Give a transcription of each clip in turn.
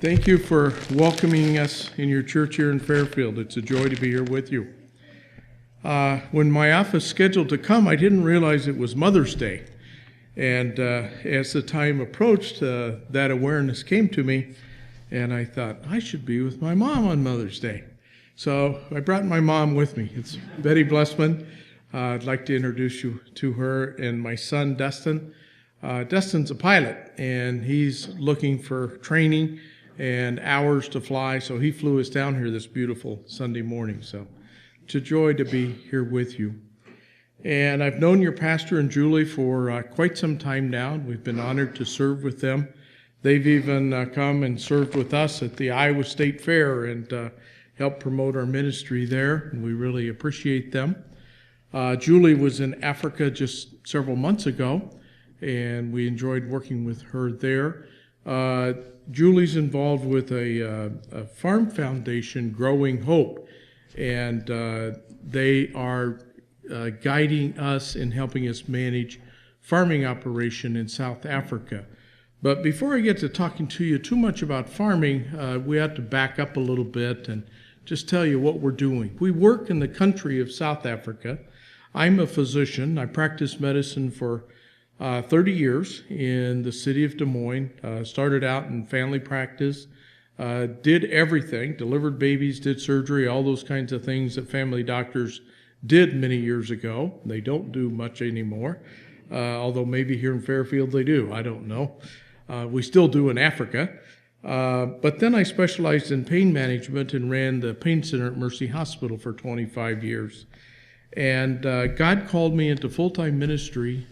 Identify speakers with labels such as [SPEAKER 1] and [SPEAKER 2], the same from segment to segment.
[SPEAKER 1] Thank you for welcoming us in your church here in Fairfield. It's a joy to be here with you. When my office scheduled to come, I didn't realize it was Mother's Day. And as the time approached, that awareness came to me, and I thought, I should be with my mom on Mother's Day. So I brought my mom with me. It's Betty Blessman. I'd like to introduce you to her and my son, Dustin. Dustin's a pilot, and he's looking for training and hours to fly, so he flew us down here this beautiful Sunday morning. So it's a joy to be here with you. And I've known your pastor and Julie for quite some time now. We've been honored to serve with them. They've even come and served with us at the Iowa State Fair and helped promote our ministry there, and we really appreciate them. Julie was in Africa just several months ago, and we enjoyed working with her there. Julie's involved with a farm foundation, Growing Hope, and they are guiding us and helping us manage farming operation in South Africa. But before I get to talking to you too much about farming, we have to back up a little bit and just tell you what we're doing. We work in the country of South Africa. I'm a physician. I practiced medicine for 30 years in the city of Des Moines. Started out in family practice, did everything, delivered babies, did surgery, all those kinds of things that family doctors did many years ago. They don't do much anymore, although maybe here in Fairfield they do. I don't know. We still do in Africa. But then I specialized in pain management and ran the pain center at Mercy Hospital for 25 years. And God called me into full-time ministry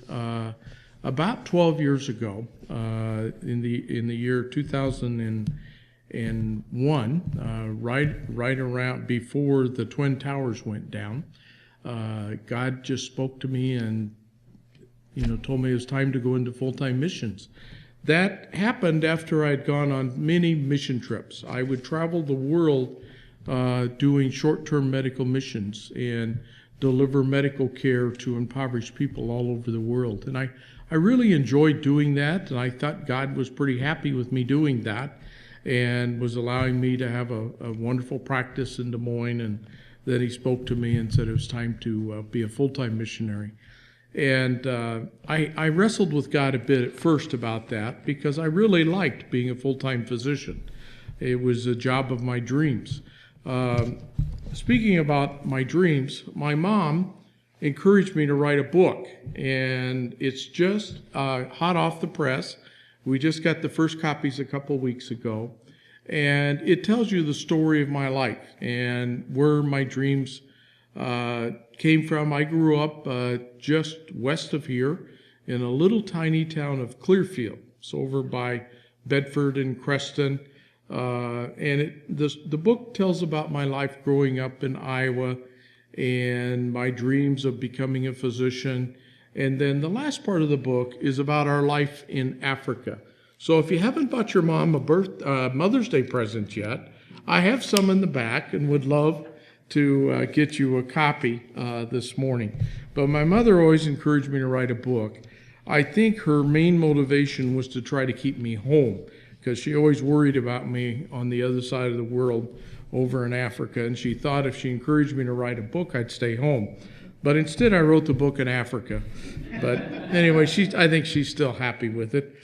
[SPEAKER 1] about 12 years ago, in the year 2001, right around before the Twin Towers went down. God just spoke to me and told me it was time to go into full-time missions. That happened after I'd gone on many mission trips. I would travel the world doing short-term medical missions and deliver medical care to impoverished people all over the world. And I really enjoyed doing that, and I thought God was pretty happy with me doing that and was allowing me to have a wonderful practice in Des Moines. And then he spoke to me and said it was time to be a full-time missionary. And I wrestled with God a bit at first about that because I really liked being a full-time physician. It was a job of my dreams. Speaking about my dreams, my mom encouraged me to write a book, and it's just hot off the press. We just got the first copies a couple weeks ago, and it tells you the story of my life and where my dreams came from. I grew up just west of here in a little tiny town of Clearfield. It's over by Bedford and Creston. The book tells about my life growing up in Iowa and my dreams of becoming a physician. And then the last part of the book is about our life in Africa. So if you haven't bought your mom a Mother's Day present yet, I have some in the back and would love to get you a copy this morning. But my mother always encouraged me to write a book. I think her main motivation was to try to keep me home, because she always worried about me on the other side of the world over in Africa, and she thought if she encouraged me to write a book, I'd stay home. But instead, I wrote the book in Africa. But anyway, I think she's still happy with it.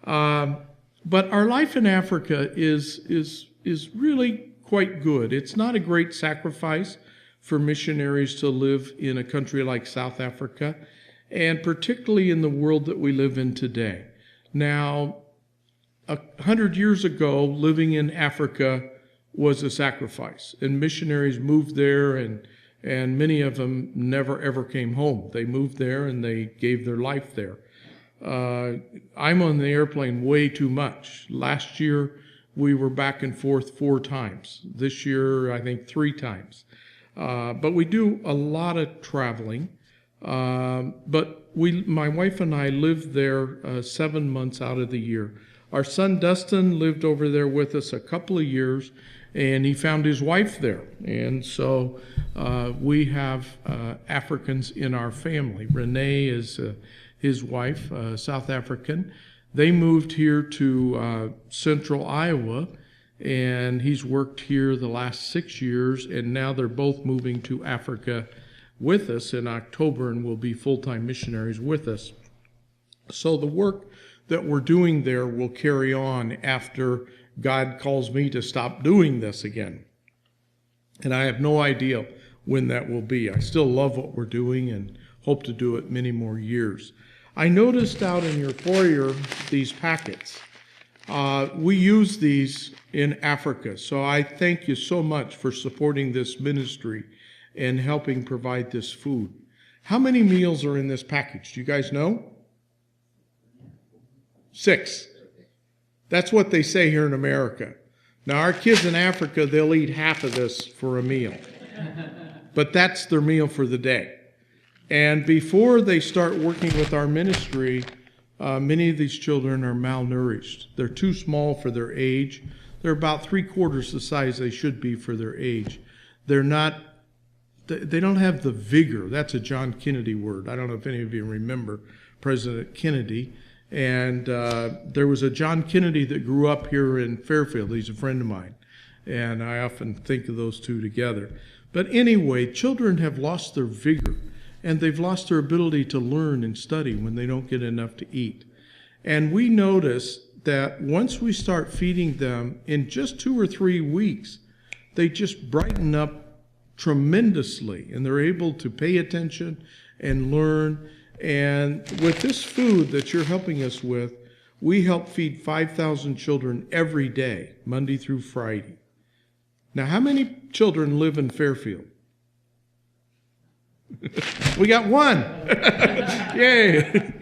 [SPEAKER 1] But our life in Africa is really quite good. It's not a great sacrifice for missionaries to live in a country like South Africa, and particularly in the world that we live in today. Now, 100 years ago, living in Africa was a sacrifice, and missionaries moved there, and many of them never ever came home. They moved there and they gave their life there. I'm on the airplane way too much. Last year, we were back and forth 4 times. This year, I think 3 times. But we do a lot of traveling. But my wife and I lived there 7 months out of the year. Our son Dustin lived over there with us a couple of years, and he found his wife there. And so we have Africans in our family. Renee is his wife, South African. They moved here to central Iowa and he's worked here the last 6 years, and now they're both moving to Africa with us in October and will be full-time missionaries with us. So the work that we're doing there will carry on after God calls me to stop doing this again. And I have no idea when that will be. I still love what we're doing and hope to do it many more years. I noticed out in your foyer these packets. We use these in Africa, so I thank you so much for supporting this ministry and helping provide this food. How many meals are in this package? Do you guys know? 6. That's what they say here in America. Now, our kids in Africa, they'll eat half of this for a meal. But that's their meal for the day. And before they start working with our ministry, many of these children are malnourished. They're too small for their age. They're about 3/4 the size they should be for their age. They don't have the vigor. That's a John Kennedy word. I don't know if any of you remember President Kennedy. And there was a John Kennedy that grew up here in Fairfield. He's a friend of mine. And I often think of those two together. But anyway, children have lost their vigor, and they've lost their ability to learn and study when they don't get enough to eat. And we notice that once we start feeding them, in just 2 or 3 weeks, they just brighten up tremendously, and they're able to pay attention and learn. And with this food that you're helping us with, we help feed 5,000 children every day, Monday through Friday. Now, how many children live in Fairfield? We got 1. Yay.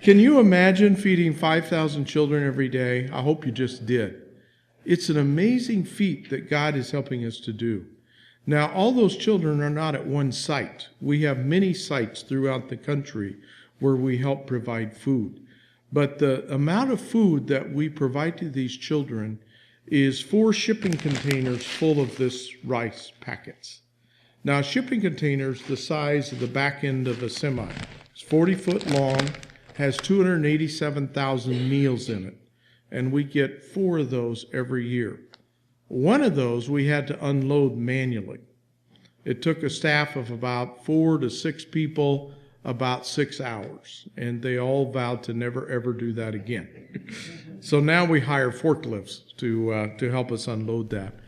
[SPEAKER 1] Can you imagine feeding 5,000 children every day? I hope you just did. It's an amazing feat that God is helping us to do. Now, all those children are not at one site. We have many sites throughout the country where we help provide food. But the amount of food that we provide to these children is 4 shipping containers full of this rice packets. Now, shipping containers the size of the back end of a semi. It's 40 foot long, has 287,000 meals in it, and we get 4 of those every year. One of those we had to unload manually. It took a staff of about 4 to 6 people about 6 hours, and they all vowed to never ever do that again. So now we hire forklifts to help us unload that.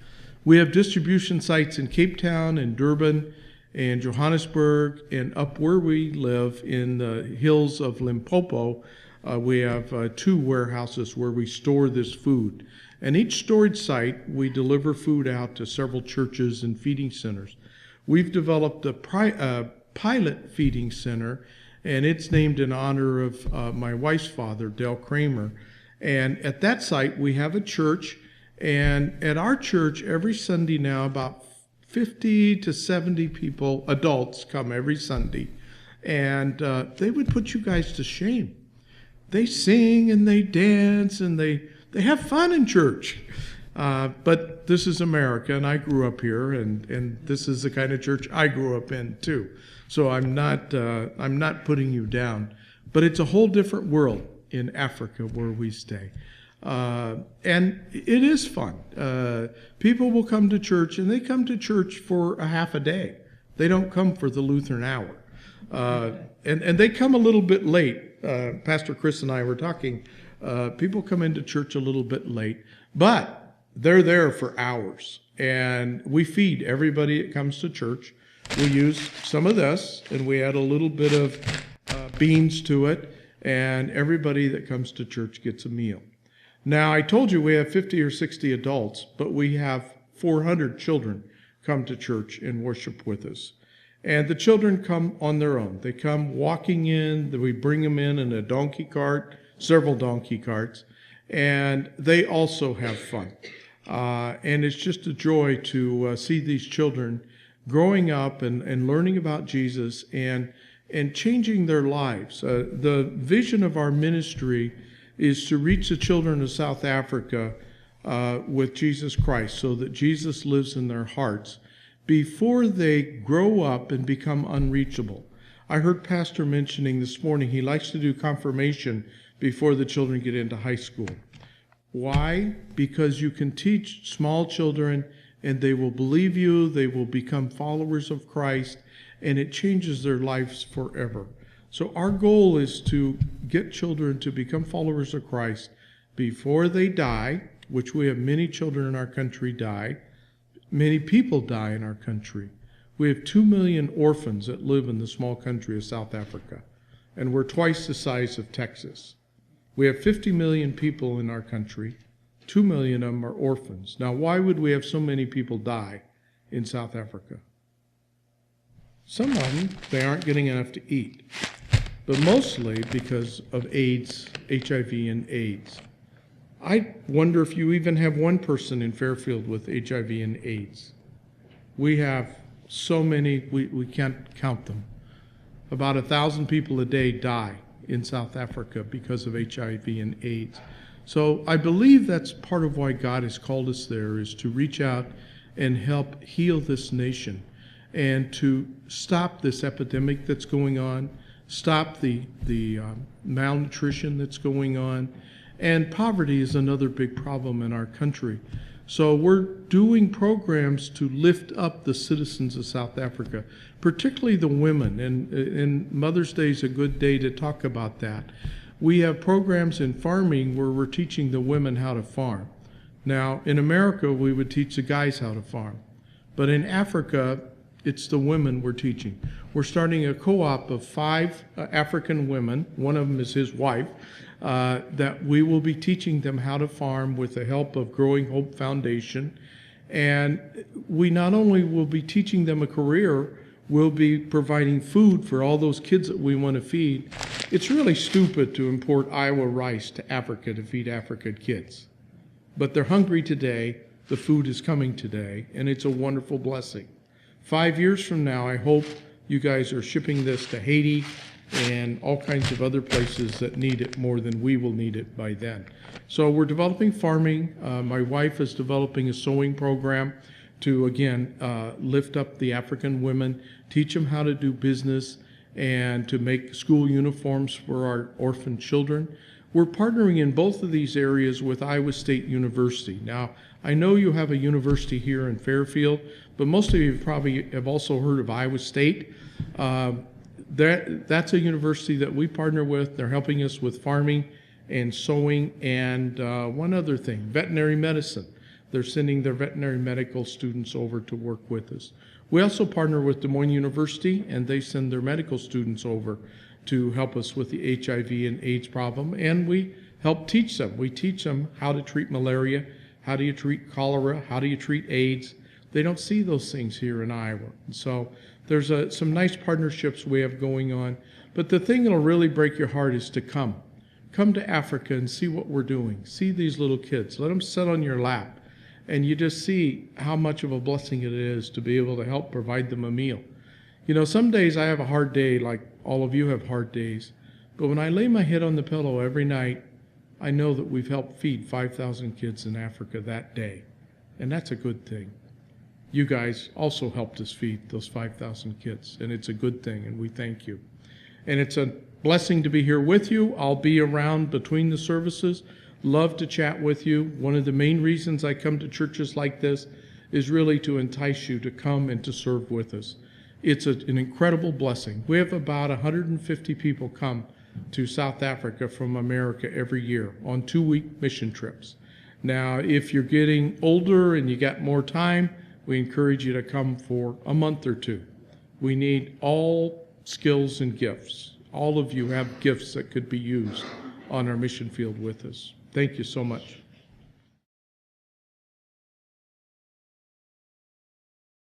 [SPEAKER 1] We have distribution sites in Cape Town and Durban and Johannesburg, and up where we live in the hills of Limpopo, we have 2 warehouses where we store this food. And each storage site, we deliver food out to several churches and feeding centers. We've developed a pilot feeding center, and it's named in honor of my wife's father, Dale Kramer. And at that site, we have a church, and at our church, every Sunday now, about 50 to 70 people, adults, come every Sunday, and they would put you guys to shame. They sing and they dance and they have fun in church. But this is America, and I grew up here, and this is the kind of church I grew up in too. So I'm not putting you down, but it's a whole different world in Africa where we stay. And it is fun. People will come to church, and they come to church for a half a day. They don't come for the Lutheran hour. And they come a little bit late. Pastor Chris and I were talking. People come into church a little bit late, but they're there for hours. And we feed everybody that comes to church. We use some of this, and we add a little bit of beans to it, and everybody that comes to church gets a meal. Now, I told you we have 50 or 60 adults, but we have 400 children come to church and worship with us. And the children come on their own. They come walking in. We bring them in a donkey cart, several donkey carts, and they also have fun. And it's just a joy to see these children growing up and learning about Jesus and changing their lives. The vision of our ministry is to reach the children of South Africa with Jesus Christ, so that Jesus lives in their hearts before they grow up and become unreachable. I heard Pastor mentioning this morning he likes to do confirmation before the children get into high school. Why? Because you can teach small children and they will believe you, they will become followers of Christ, and it changes their lives forever. So our goal is to get children to become followers of Christ before they die, which we have many children in our country die. Many people die in our country. We have 2 million orphans that live in the small country of South Africa, and we're twice the size of Texas. We have 50 million people in our country. 2 million of them are orphans. Now, why would we have so many people die in South Africa? Some of them, they aren't getting enough to eat, but mostly because of AIDS, HIV and AIDS. I wonder if you even have one person in Fairfield with HIV and AIDS. We have so many, we can't count them. About 1,000 people a day die in South Africa because of HIV and AIDS. So I believe that's part of why God has called us there, is to reach out and help heal this nation and to stop this epidemic that's going on, stop the malnutrition that's going on. And poverty is another big problem in our country. So we're doing programs to lift up the citizens of South Africa, particularly the women. And Mother's Day is a good day to talk about that. We have programs in farming where we're teaching the women how to farm. Now, in America, we would teach the guys how to farm. But in Africa, it's the women we're teaching. We're starting a co-op of 5 African women, one of them is his wife, that we will be teaching them how to farm with the help of Growing Hope Foundation. And we not only will be teaching them a career, we'll be providing food for all those kids that we want to feed. It's really stupid to import Iowa rice to Africa to feed African kids. But they're hungry today, the food is coming today, and it's a wonderful blessing. 5 years from now, I hope you guys are shipping this to Haiti and all kinds of other places that need it more than we will need it by then. So we're developing farming. My wife is developing a sewing program to, again, lift up the African women, teach them how to do business, and to make school uniforms for our orphan children. We're partnering in both of these areas with Iowa State University. Now, I know you have a university here in Fairfield, but most of you probably have also heard of Iowa State. That's a university that we partner with. They're helping us with farming and sewing and one other thing, veterinary medicine. They're sending their veterinary medical students over to work with us. We also partner with Des Moines University, and they send their medical students over to help us with the HIV and AIDS problem, and we help teach them. We teach them how to treat malaria, how do you treat cholera, how do you treat AIDS. They don't see those things here in Iowa. And so there's some nice partnerships we have going on. But the thing that'll really break your heart is to come. Come to Africa and see what we're doing. See these little kids. Let them sit on your lap. And you just see how much of a blessing it is to be able to help provide them a meal. You know, some days I have a hard day, like all of you have hard days. But when I lay my head on the pillow every night, I know that we've helped feed 5,000 kids in Africa that day. And that's a good thing. You guys also helped us feed those 5,000 kids, and it's a good thing, and we thank you. And it's a blessing to be here with you. I'll be around between the services. Love to chat with you. One of the main reasons I come to churches like this is really to entice you to come and to serve with us. It's an incredible blessing. We have about 150 people come to South Africa from America every year on 2-week mission trips. Now, if you're getting older and you got more time, we encourage you to come for a month or 2. We need all skills and gifts. All of you have gifts that could be used on our mission field with us. Thank you so much.